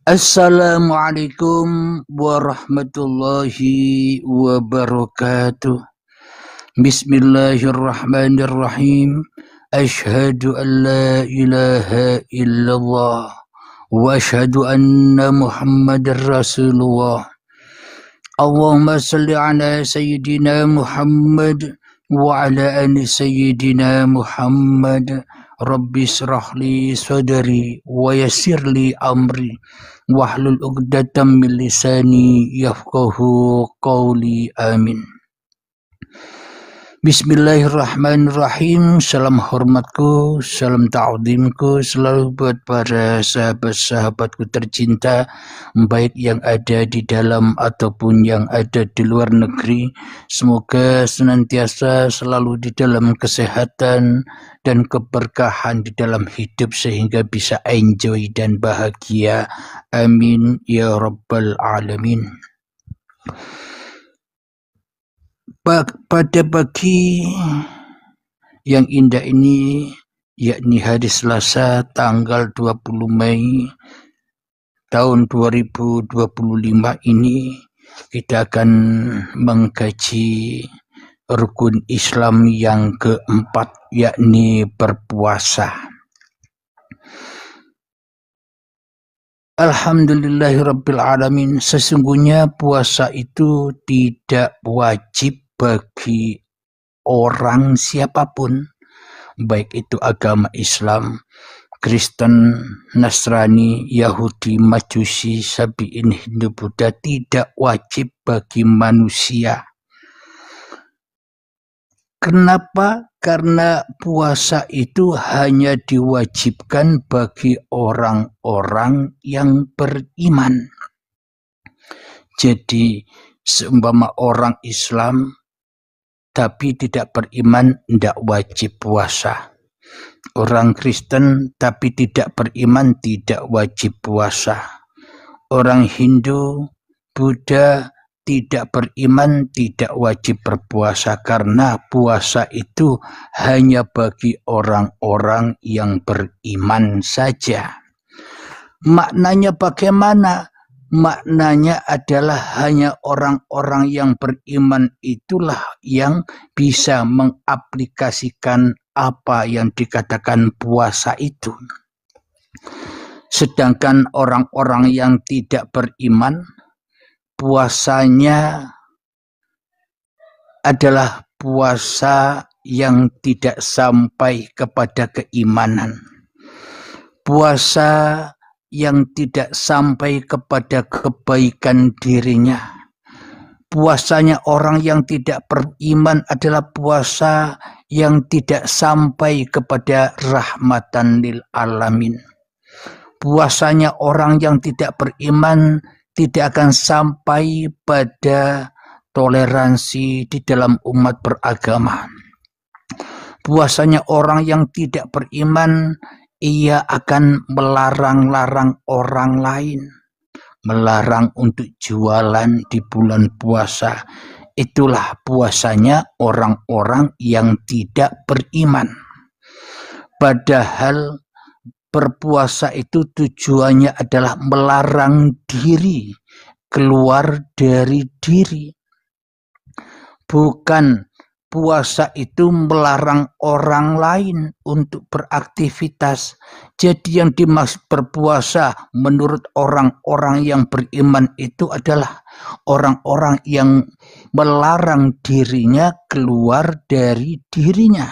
Assalamualaikum warahmatullahi wabarakatuh. Bismillahirrahmanirrahim. Ashhadu an la ilaha illallah wa ashhadu anna Muhammadar Rasulullah. Allahumma salli ala Sayyidina Muhammad wa ala ali Sayyidina Muhammad. Rabbi syrah li sadri wa yassir li amri wahlul 'uqdatam min lisani yafqahu qawli. Amin. Bismillahirrahmanirrahim. Salam hormatku, salam ta'zimku selalu buat para sahabat-sahabatku tercinta, baik yang ada di dalam ataupun yang ada di luar negeri. Semoga senantiasa selalu di dalam kesehatan dan keberkahan di dalam hidup sehingga bisa enjoy dan bahagia. Amin ya rabbal alamin. Pada pagi yang indah ini, yakni hari Selasa tanggal 20 Mei tahun 2025 ini, kita akan mengkaji rukun Islam yang keempat, yakni berpuasa. Alhamdulillahirrabbilalamin. Sesungguhnya puasa itu tidak wajib bagi orang siapapun, baik itu agama Islam, Kristen, Nasrani, Yahudi, Majusi, Sabi'in, Hindu, Buddha, tidak wajib bagi manusia. Kenapa? Karena puasa itu hanya diwajibkan bagi orang-orang yang beriman. Jadi seumpama orang Islam tapi tidak beriman, tidak wajib puasa. Orang Kristen tapi tidak beriman, tidak wajib puasa. Orang Hindu, Buddha tidak beriman, tidak wajib berpuasa, karena puasa itu hanya bagi orang-orang yang beriman saja. Maknanya bagaimana? Maknanya adalah hanya orang-orang yang beriman itulah yang bisa mengaplikasikan apa yang dikatakan puasa itu. Sedangkan orang-orang yang tidak beriman, puasanya adalah puasa yang tidak sampai kepada keimanan. Puasa yang tidak sampai kepada kebaikan dirinya. Puasanya orang yang tidak beriman adalah puasa yang tidak sampai kepada rahmatan lil alamin. Puasanya orang yang tidak beriman tidak akan sampai pada toleransi di dalam umat beragama. Puasanya orang yang tidak beriman, ia akan melarang-larang orang lain, melarang untuk jualan di bulan puasa. Itulah puasanya orang-orang yang tidak beriman. Padahal berpuasa itu tujuannya adalah melarang diri keluar dari diri. Bukan puasa itu melarang orang lain untuk beraktivitas. Jadi yang dimaksud berpuasa menurut orang-orang yang beriman itu adalah orang-orang yang melarang dirinya keluar dari dirinya,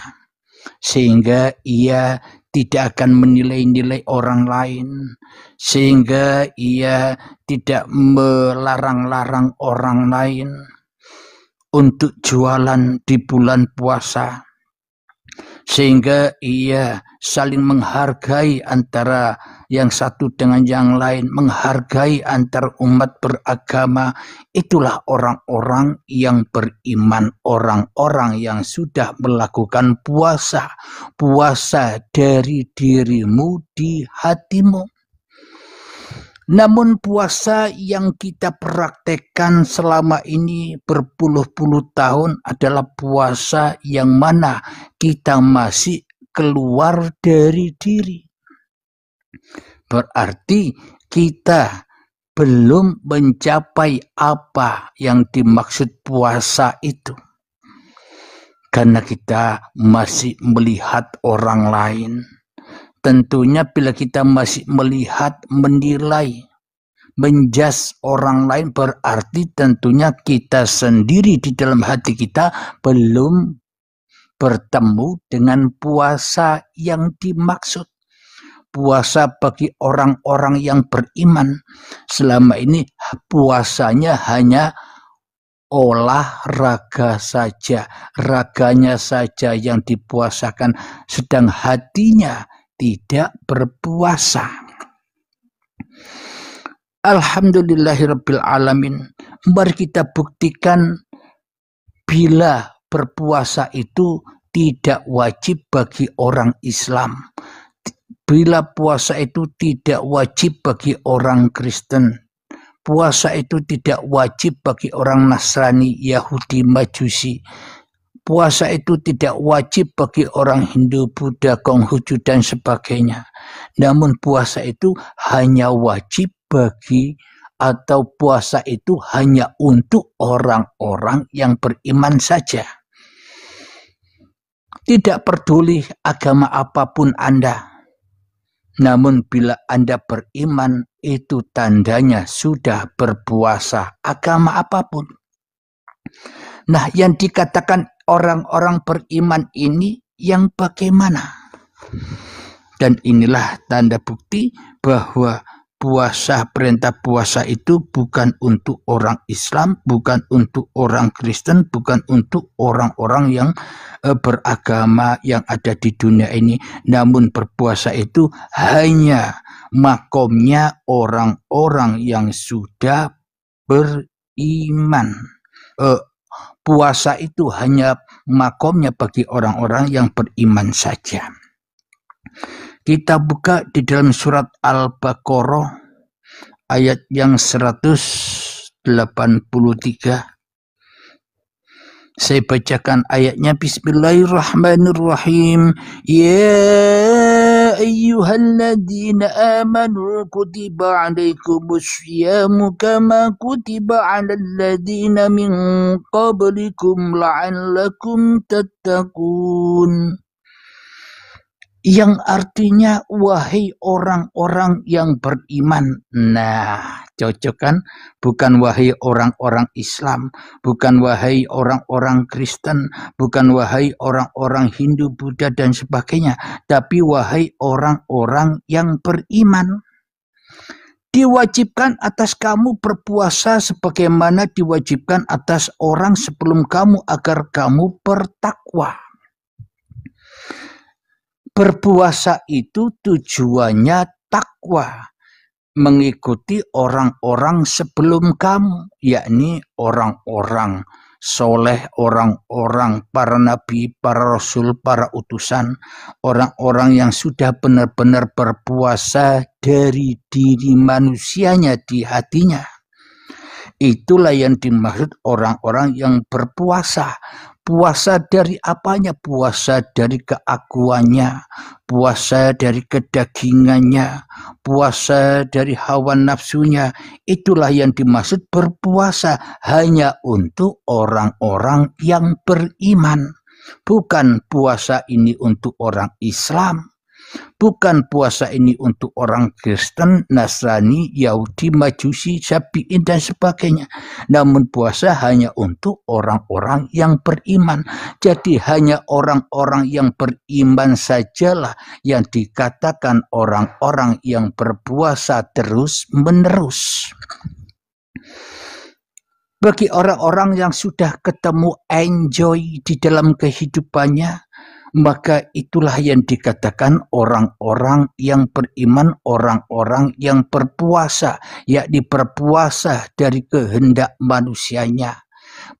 sehingga ia tidak akan menilai-nilai orang lain, sehingga ia tidak melarang-larang orang lain untuk jualan di bulan puasa, sehingga ia saling menghargai antara yang satu dengan yang lain, menghargai antar umat beragama. Itulah orang-orang yang beriman, orang-orang yang sudah melakukan puasa, puasa dari dirimu di hatimu. Namun puasa yang kita praktekkan selama ini berpuluh-puluh tahun adalah puasa yang mana kita masih keluar dari diri. Berarti kita belum mencapai apa yang dimaksud puasa itu. Karena kita masih melihat orang lain. Tentunya bila kita masih melihat, menilai, menjas orang lain, berarti tentunya kita sendiri di dalam hati kita belum bertemu dengan puasa yang dimaksud. Puasa bagi orang-orang yang beriman selama ini puasanya hanya olahraga saja, raganya saja yang dipuasakan, sedang hatinya tidak berpuasa. Alhamdulillahirabbil alamin. Mari kita buktikan bila berpuasa itu tidak wajib bagi orang Islam. Bila puasa itu tidak wajib bagi orang Kristen, puasa itu tidak wajib bagi orang Nasrani, Yahudi, Majusi, puasa itu tidak wajib bagi orang Hindu, Buddha, Konghucu, dan sebagainya. Namun puasa itu hanya wajib bagi atau puasa itu hanya untuk orang-orang yang beriman saja. Tidak peduli agama apapun Anda. Namun bila Anda beriman, itu tandanya sudah berpuasa agama apapun. Nah, yang dikatakan orang-orang beriman ini yang bagaimana? Dan inilah tanda bukti bahwa puasa, perintah puasa itu bukan untuk orang Islam, bukan untuk orang Kristen, bukan untuk orang-orang yang beragama yang ada di dunia ini. Namun berpuasa itu hanya makomnya orang-orang yang sudah beriman. Puasa itu hanya makomnya bagi orang-orang yang beriman saja. Kita buka di dalam surat Al-Baqarah ayat yang 183. Saya bacakan ayatnya. Bismillahirrahmanirrahim. Ya ayyuhalladzina amanu kutiba alaikumus syiyamu kama kutiba alal ladzina min qablikum la'allakum tattaqun. Yang artinya wahai orang-orang yang beriman. Nah, cocok kan? Bukan wahai orang-orang Islam, bukan wahai orang-orang Kristen, bukan wahai orang-orang Hindu, Buddha, dan sebagainya, tapi wahai orang-orang yang beriman. Diwajibkan atas kamu berpuasa sebagaimana diwajibkan atas orang sebelum kamu agar kamu bertakwa. Berpuasa itu tujuannya takwa, mengikuti orang-orang sebelum kamu, yakni orang-orang soleh, orang-orang para nabi, para rasul, para utusan, orang-orang yang sudah benar-benar berpuasa dari diri manusianya di hatinya. Itulah yang dimaksud orang-orang yang berpuasa. Puasa dari apanya? Puasa dari keakuannya, puasa dari kedagingannya, puasa dari hawa nafsunya. Itulah yang dimaksud berpuasa hanya untuk orang-orang yang beriman. Bukan puasa ini untuk orang Islam. Bukan puasa ini untuk orang Kristen, Nasrani, Yahudi, Majusi, Syafi'i, dan sebagainya. Namun puasa hanya untuk orang-orang yang beriman. Jadi hanya orang-orang yang beriman sajalah yang dikatakan orang-orang yang berpuasa terus-menerus. Bagi orang-orang yang sudah ketemu enjoy di dalam kehidupannya, maka itulah yang dikatakan orang-orang yang beriman, orang-orang yang berpuasa, yakni berpuasa dari kehendak manusianya,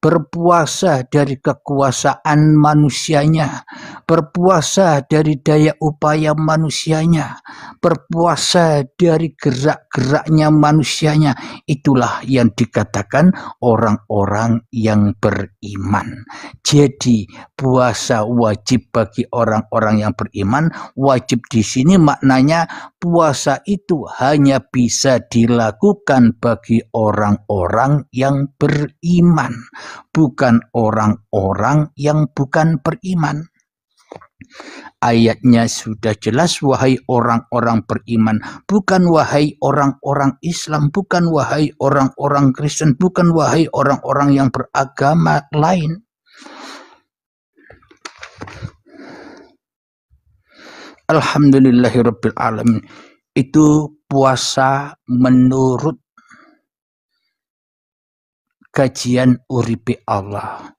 berpuasa dari kekuasaan manusianya, berpuasa dari daya upaya manusianya, berpuasa dari gerak-geraknya manusianya. Itulah yang dikatakan orang-orang yang beriman. Jadi puasa wajib bagi orang-orang yang beriman. Wajib di sini maknanya puasa itu hanya bisa dilakukan bagi orang-orang yang beriman, bukan orang-orang yang bukan beriman. Ayatnya sudah jelas, wahai orang-orang beriman, bukan wahai orang-orang Islam, bukan wahai orang-orang Kristen, bukan wahai orang-orang yang beragama lain. Alhamdulillahirabbil alamin. Itu puasa menurut kajian Uripe Allah,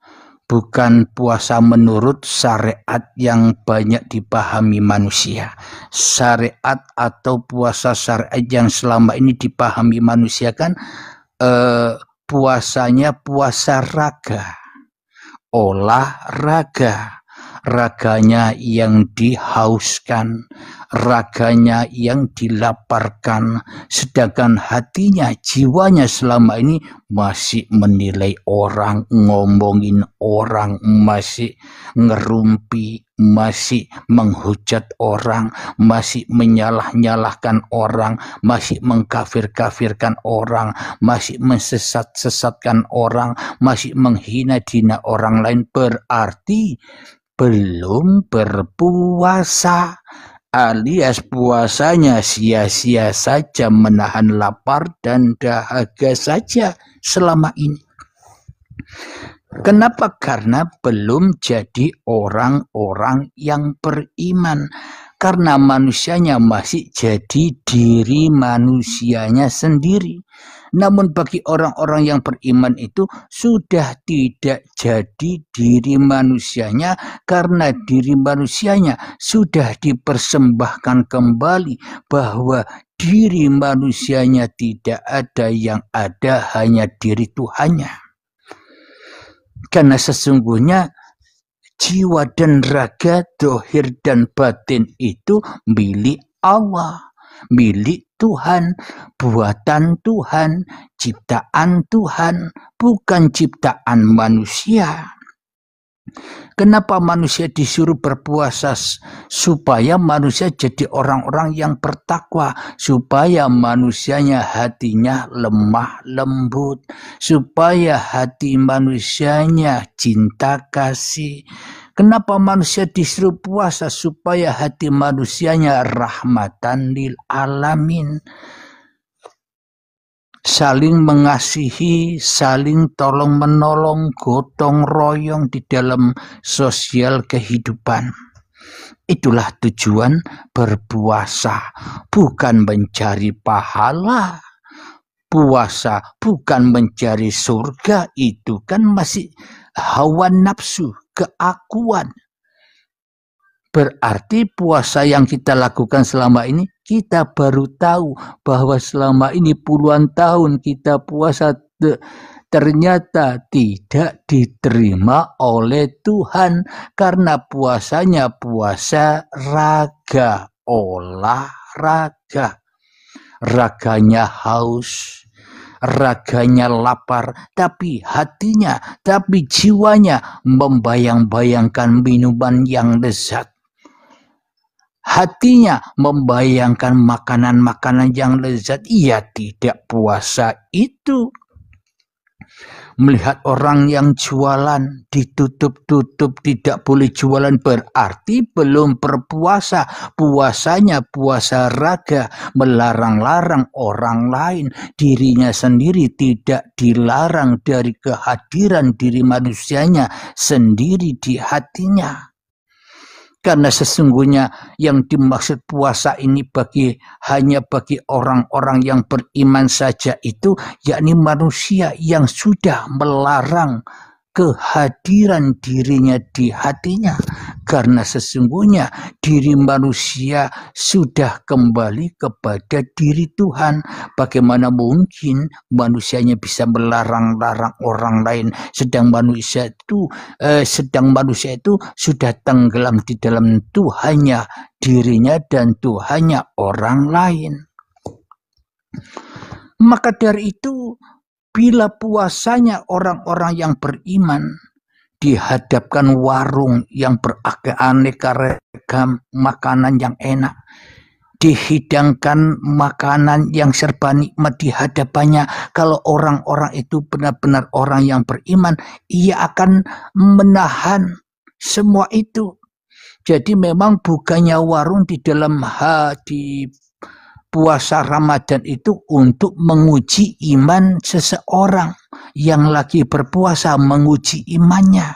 bukan puasa menurut syariat yang banyak dipahami manusia. Syariat atau puasa syariat yang selama ini dipahami manusia kan puasanya puasa raga, olahraga, raganya yang dihauskan, raganya yang dilaparkan, sedangkan hatinya, jiwanya selama ini masih menilai orang, ngomongin orang, masih ngerumpi, masih menghujat orang, masih menyalah-nyalahkan orang, masih mengkafir-kafirkan orang, masih mensesat-sesatkan orang, masih menghina-hina orang lain. Berarti belum berpuasa, alias puasanya sia-sia saja, menahan lapar dan dahaga saja selama ini. Kenapa? Karena belum jadi orang-orang yang beriman. Karena manusianya masih jadi diri manusianya sendiri. Namun bagi orang-orang yang beriman itu sudah tidak jadi diri manusianya, karena diri manusianya sudah dipersembahkan kembali, bahwa diri manusianya tidak ada, yang ada hanya diri Tuhannya. Karena sesungguhnya jiwa dan raga, dohir dan batin itu milik Allah, milik Tuhan, buatan Tuhan, ciptaan Tuhan, bukan ciptaan manusia. Kenapa manusia disuruh berpuasa? Supaya manusia jadi orang-orang yang bertakwa, supaya manusianya hatinya lemah lembut, supaya hati manusianya cinta kasih. Kenapa manusia disuruh puasa? Supaya hati manusianya rahmatan lil alamin, saling mengasihi, saling tolong menolong, gotong royong di dalam sosial kehidupan. Itulah tujuan berpuasa, bukan mencari pahala. Puasa bukan mencari surga, itu kan masih hawa nafsu, keakuan. Berarti puasa yang kita lakukan selama ini, kita baru tahu bahwa selama ini puluhan tahun kita puasa ternyata tidak diterima oleh Tuhan, karena puasanya puasa raga, olahraga. Raganya haus, raganya lapar, tapi hatinya, tapi jiwanya membayang-bayangkan minuman yang lezat. Hatinya membayangkan makanan-makanan yang lezat. Ia tidak puasa itu. Melihat orang yang jualan ditutup-tutup, tidak boleh jualan, berarti belum berpuasa. Puasanya puasa raga, melarang-larang orang lain, dirinya sendiri tidak dilarang dari kehadiran diri manusianya sendiri di hatinya. Karena sesungguhnya yang dimaksud puasa ini hanya bagi orang-orang yang beriman saja itu, yakni manusia yang sudah melarang kehadiran dirinya di hatinya. karena sesungguhnya diri manusia sudah kembali kepada diri Tuhan. Bagaimana mungkin manusianya bisa melarang-larang orang lain, sedang manusia itu sudah tenggelam di dalam Tuhannya dirinya dan Tuhannya orang lain. Maka dari itu, bila puasanya orang-orang yang beriman dihadapkan warung yang beraneka ragam makanan yang enak, dihidangkan makanan yang serba nikmat di hadapannya, kalau orang-orang itu benar-benar orang yang beriman, ia akan menahan semua itu. Jadi memang bukannya warung di dalam hati puasa Ramadan itu untuk menguji iman seseorang yang lagi berpuasa, menguji imannya.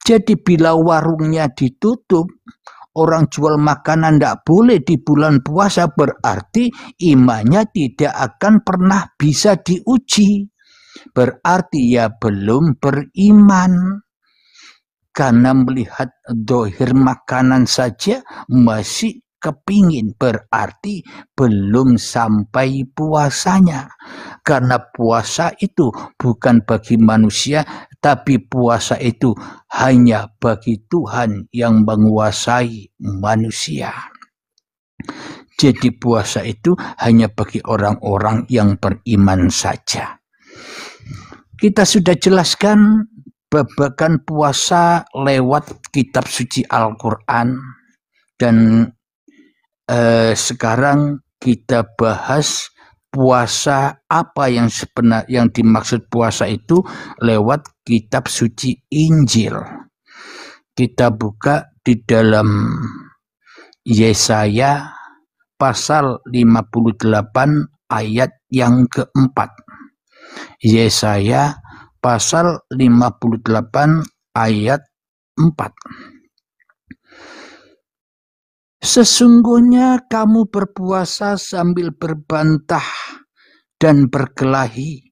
Jadi bila warungnya ditutup, orang jual makanan tidak boleh di bulan puasa, berarti imannya tidak akan pernah bisa diuji. Berarti ya belum beriman. Karena melihat dohir makanan saja masih kepingin, berarti belum sampai puasanya. Karena puasa itu bukan bagi manusia, tapi puasa itu hanya bagi Tuhan yang menguasai manusia. Jadi puasa itu hanya bagi orang-orang yang beriman saja. Kita sudah jelaskan babakan puasa lewat kitab suci Al-Quran, dan sekarang kita bahas puasa apa yang dimaksud puasa itu lewat kitab suci Injil. Kita buka di dalam Yesaya pasal 58 ayat yang keempat. Yesaya pasal 58 ayat 4. Sesungguhnya kamu berpuasa sambil berbantah dan berkelahi,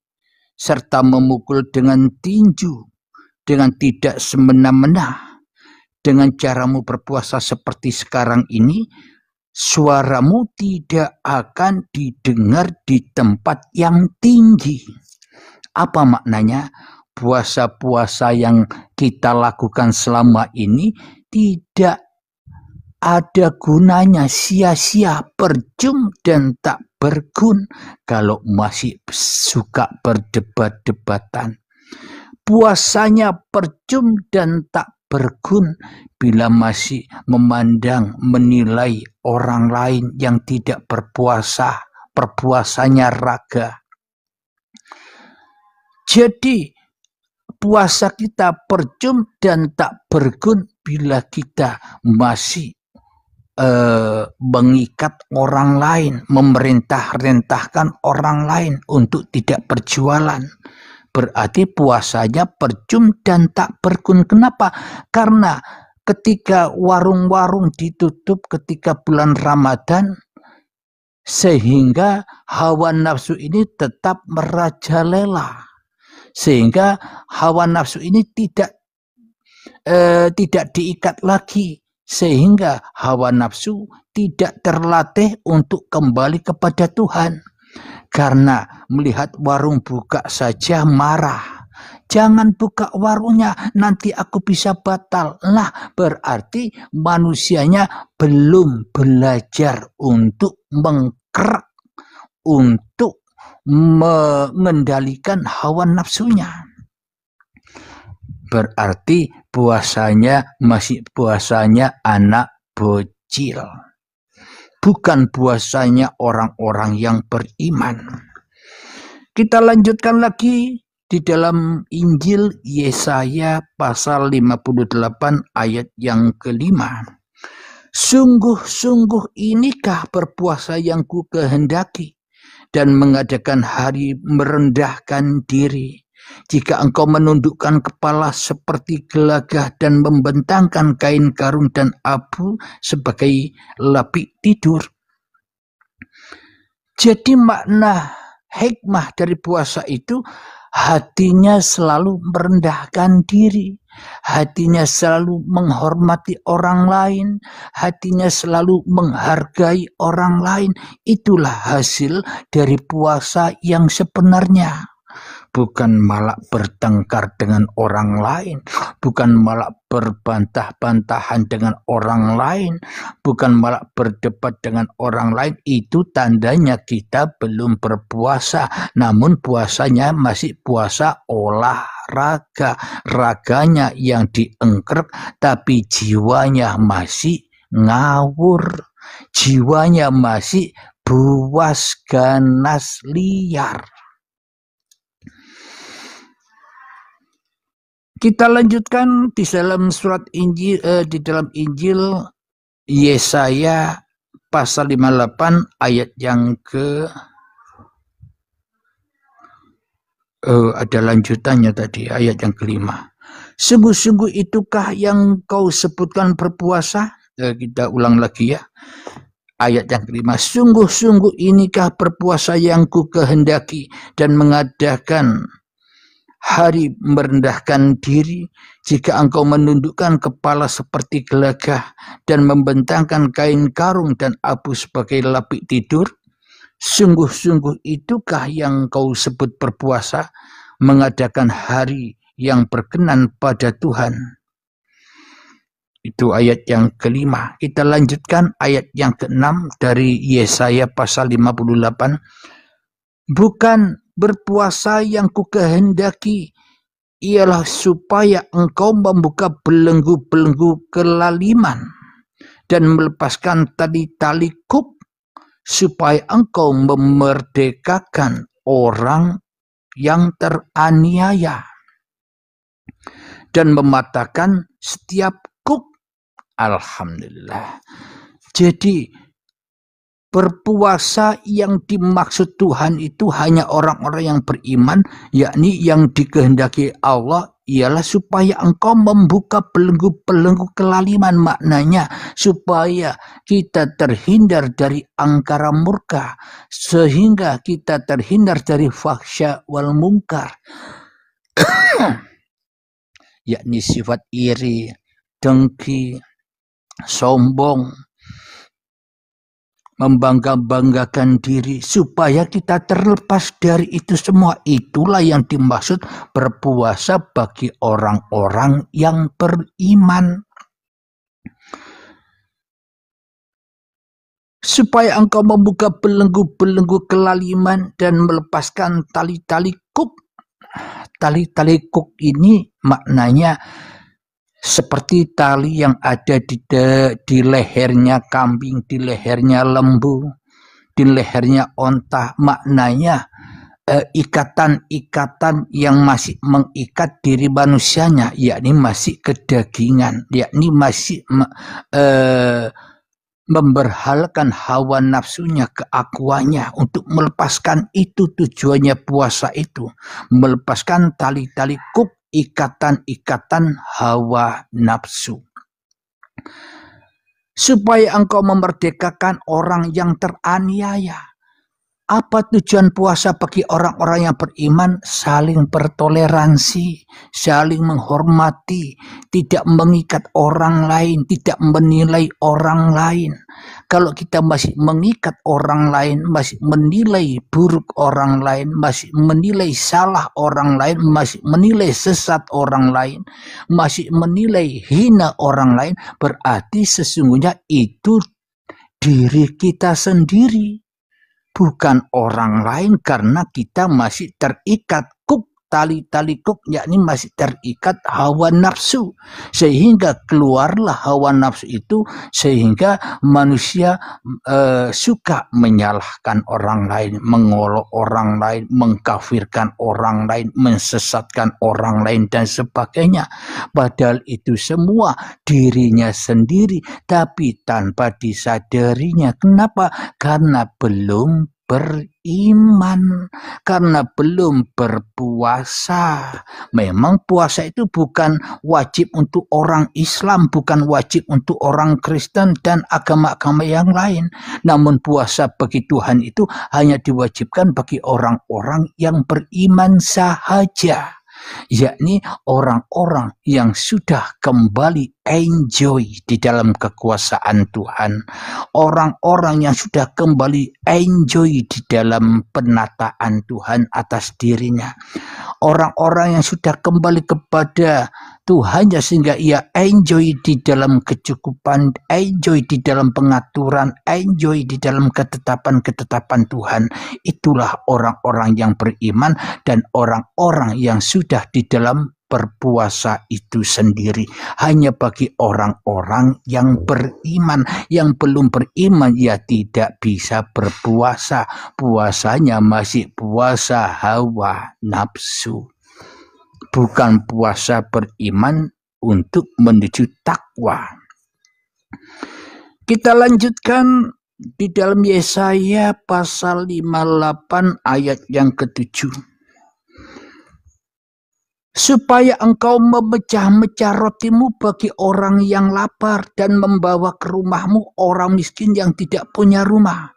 serta memukul dengan tinju, dengan tidak semena-mena. Dengan caramu berpuasa seperti sekarang ini, suaramu tidak akan didengar di tempat yang tinggi. Apa maknanya? Puasa-puasa yang kita lakukan selama ini tidak ada gunanya, sia-sia, percuma dan tak berguna kalau masih suka berdebat-debatan. Puasanya percuma dan tak berguna bila masih memandang, menilai orang lain yang tidak berpuasa, perpuasanya raga. Jadi puasa kita percuma dan tak berguna bila kita masih mengikat orang lain, memerintah-rentahkan orang lain untuk tidak berjualan. Berarti puasanya percuma dan tak berguna. Kenapa? Karena ketika warung-warung ditutup ketika bulan Ramadan, sehingga hawa nafsu ini tetap merajalela. Sehingga hawa nafsu ini tidak diikat lagi, sehingga hawa nafsu tidak terlatih untuk kembali kepada Tuhan. Karena melihat warung buka saja marah. Jangan buka warungnya, nanti aku bisa batal. Nah, berarti manusianya belum belajar untuk mengkerak, untuk mengendalikan hawa nafsunya. Berarti puasanya masih puasanya anak bocil, bukan puasanya orang-orang yang beriman. Kita lanjutkan lagi di dalam Injil Yesaya pasal 58 ayat yang kelima. Sungguh-sungguh inikah berpuasa yang ku kehendaki, dan mengadakan hari merendahkan diri. Jika engkau menundukkan kepala seperti gelagah dan membentangkan kain karung dan abu sebagai lapik tidur. Jadi makna hikmah dari puasa itu hatinya selalu merendahkan diri, hatinya selalu menghormati orang lain, hatinya selalu menghargai orang lain. Itulah hasil dari puasa yang sebenarnya. Bukan malah bertengkar dengan orang lain, bukan malah berbantah-bantahan dengan orang lain, bukan malah berdebat dengan orang lain. Itu tandanya kita belum berpuasa, namun puasanya masih puasa olahraga, raganya yang diengkrek tapi jiwanya masih ngawur, jiwanya masih buas ganas liar. Kita lanjutkan di dalam surat Injil, di dalam Injil Yesaya pasal 58 ayat yang ke ada lanjutannya tadi, ayat yang kelima. Sungguh-sungguh itukah yang kau sebutkan berpuasa? Kita ulang lagi ya. Ayat yang kelima, sungguh-sungguh inikah berpuasa yang ku kehendaki dan mengadakan hari merendahkan diri, jika engkau menundukkan kepala seperti gelagah dan membentangkan kain karung dan abu sebagai lapik tidur. Sungguh-sungguh itukah yang kau sebut berpuasa, mengadakan hari yang berkenan pada Tuhan. Itu ayat yang kelima. Kita lanjutkan ayat yang keenam dari Yesaya pasal 58. Bukan berpuasa yang ku kehendaki, ialah supaya engkau membuka belenggu-belenggu kelaliman dan melepaskan tali-tali kuk, supaya engkau memerdekakan orang yang teraniaya dan mematahkan setiap kuk. Alhamdulillah. Jadi berpuasa yang dimaksud Tuhan itu hanya orang-orang yang beriman, yakni yang dikehendaki Allah ialah supaya engkau membuka belenggu-belenggu kelaliman. Maknanya supaya kita terhindar dari angkara murka, sehingga kita terhindar dari fahsya wal mungkar, yakni sifat iri, dengki, sombong, membangga-banggakan diri, supaya kita terlepas dari itu semua. Itulah yang dimaksud berpuasa bagi orang-orang yang beriman. Supaya engkau membuka belenggu-belenggu kelaliman dan melepaskan tali-tali kuk. Tali-tali kuk ini maknanya seperti tali yang ada di lehernya kambing, di lehernya lembu, di lehernya onta. Maknanya ikatan-ikatan yang masih mengikat diri manusianya, yakni masih kedagingan, yakni masih memberhalakan hawa nafsunya, keakuannya. Untuk melepaskan itu tujuannya puasa itu, melepaskan tali-tali kuk, ikatan-ikatan hawa nafsu, supaya engkau memerdekakan orang yang teraniaya. Apa tujuan puasa bagi orang-orang yang beriman? Saling bertoleransi, saling menghormati, tidak mengikat orang lain, tidak menilai orang lain. Kalau kita masih mengikat orang lain, masih menilai buruk orang lain, masih menilai salah orang lain, masih menilai sesat orang lain, masih menilai hina orang lain, berarti sesungguhnya itu diri kita sendiri, bukan orang lain, karena kita masih terikat kuk, tali-tali kuk, yakni masih terikat hawa nafsu, sehingga keluarlah hawa nafsu itu, sehingga manusia suka menyalahkan orang lain, mengolok orang lain, mengkafirkan orang lain, mensesatkan orang lain dan sebagainya. Padahal itu semua dirinya sendiri, tapi tanpa disadarinya. Kenapa? Karena belum beriman karena belum berpuasa. Memang puasa itu bukan wajib untuk orang Islam, bukan wajib untuk orang Kristen dan agama-agama yang lain. Namun puasa bagi Tuhan itu hanya diwajibkan bagi orang-orang yang beriman sahaja, yakni orang-orang yang sudah kembali enjoy di dalam kekuasaan Tuhan, orang-orang yang sudah kembali enjoy di dalam penataan Tuhan atas dirinya, orang-orang yang sudah kembali kepada Tuhannya sehingga ia enjoy di dalam kecukupan, enjoy di dalam pengaturan, enjoy di dalam ketetapan-ketetapan Tuhan. Itulah orang-orang yang beriman dan orang-orang yang sudah di dalam berpuasa itu sendiri. Hanya bagi orang-orang yang beriman. Yang belum beriman ya tidak bisa berpuasa. Puasanya masih puasa hawa nafsu, bukan puasa beriman untuk menuju takwa. Kita lanjutkan di dalam Yesaya pasal 58 ayat yang ke-7. Supaya engkau memecah-mecah rotimu bagi orang yang lapar dan membawa ke rumahmu orang miskin yang tidak punya rumah.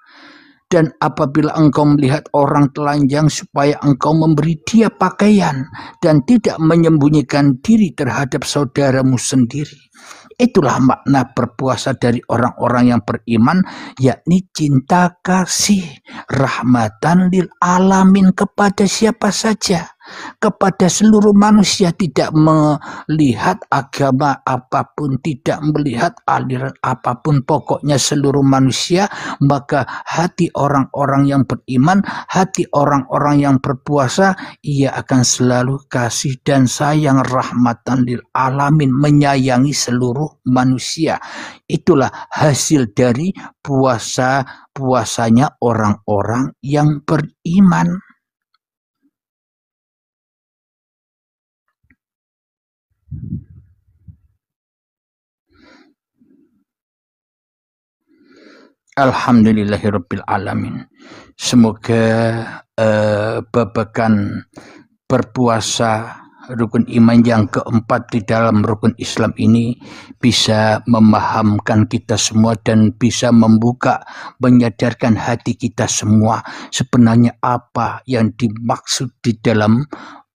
Dan apabila engkau melihat orang telanjang, supaya engkau memberi dia pakaian dan tidak menyembunyikan diri terhadap saudaramu sendiri. Itulah makna berpuasa dari orang-orang yang beriman, yakni cinta kasih, rahmatan lil alamin kepada siapa saja, kepada seluruh manusia, tidak melihat agama apapun, tidak melihat aliran apapun, pokoknya seluruh manusia. Maka hati orang-orang yang beriman, hati orang-orang yang berpuasa, ia akan selalu kasih dan sayang, rahmatan lil alamin, menyayangi seluruh manusia. Itulah hasil dari puasanya orang-orang yang beriman. Alhamdulillahirabbil alamin. Semoga babakan berpuasa rukun iman yang keempat di dalam rukun Islam ini bisa memahamkan kita semua dan bisa membuka, menyadarkan hati kita semua sebenarnya apa yang dimaksud di dalam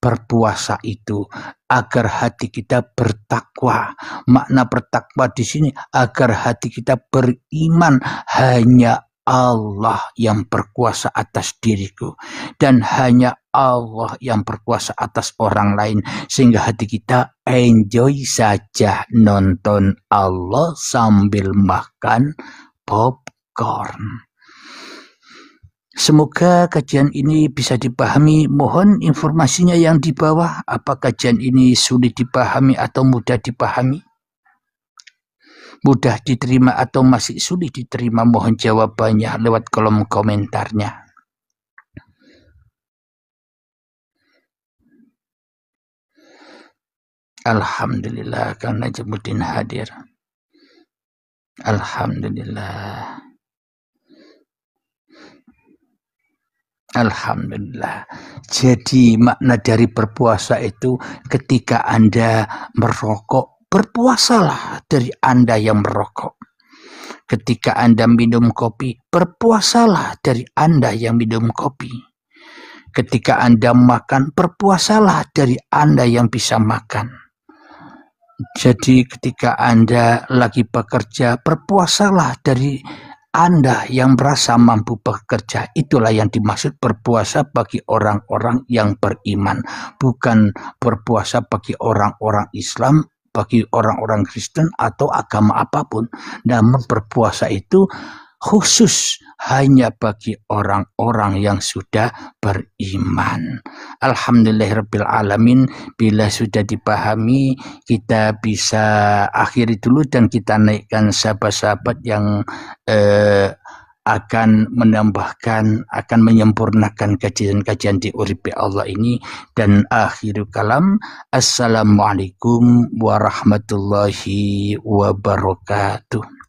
berpuasa itu, agar hati kita bertakwa. Makna bertakwa di sini agar hati kita beriman hanya Allah yang berkuasa atas diriku dan hanya Allah yang berkuasa atas orang lain, sehingga hati kita enjoy saja nonton Allah sambil makan popcorn. Semoga kajian ini bisa dipahami. Mohon informasinya yang di bawah. Apa kajian ini sulit dipahami atau mudah dipahami? Mudah diterima atau masih sulit diterima? Mohon jawabannya lewat kolom komentarnya. Alhamdulillah karena Najamuddin hadir. Alhamdulillah. Alhamdulillah. Jadi makna dari berpuasa itu ketika Anda merokok, berpuasalah dari Anda yang merokok. Ketika Anda minum kopi, berpuasalah dari Anda yang minum kopi. Ketika Anda makan, berpuasalah dari Anda yang bisa makan. Jadi ketika Anda lagi bekerja, berpuasalah dari Anda yang merasa mampu bekerja. Itulah yang dimaksud berpuasa bagi orang-orang yang beriman. Bukan berpuasa bagi orang-orang Islam, bagi orang-orang Kristen atau agama apapun. Namun berpuasa itu khusus hanya bagi orang-orang yang sudah beriman. Alhamdulillahirabbil alamin. Bila sudah dipahami, kita bisa akhiri dulu dan kita naikkan sahabat-sahabat yang akan menambahkan, akan menyempurnakan kajian-kajian di Uripi Allah ini. Dan akhirul kalam, assalamualaikum warahmatullahi wabarakatuh.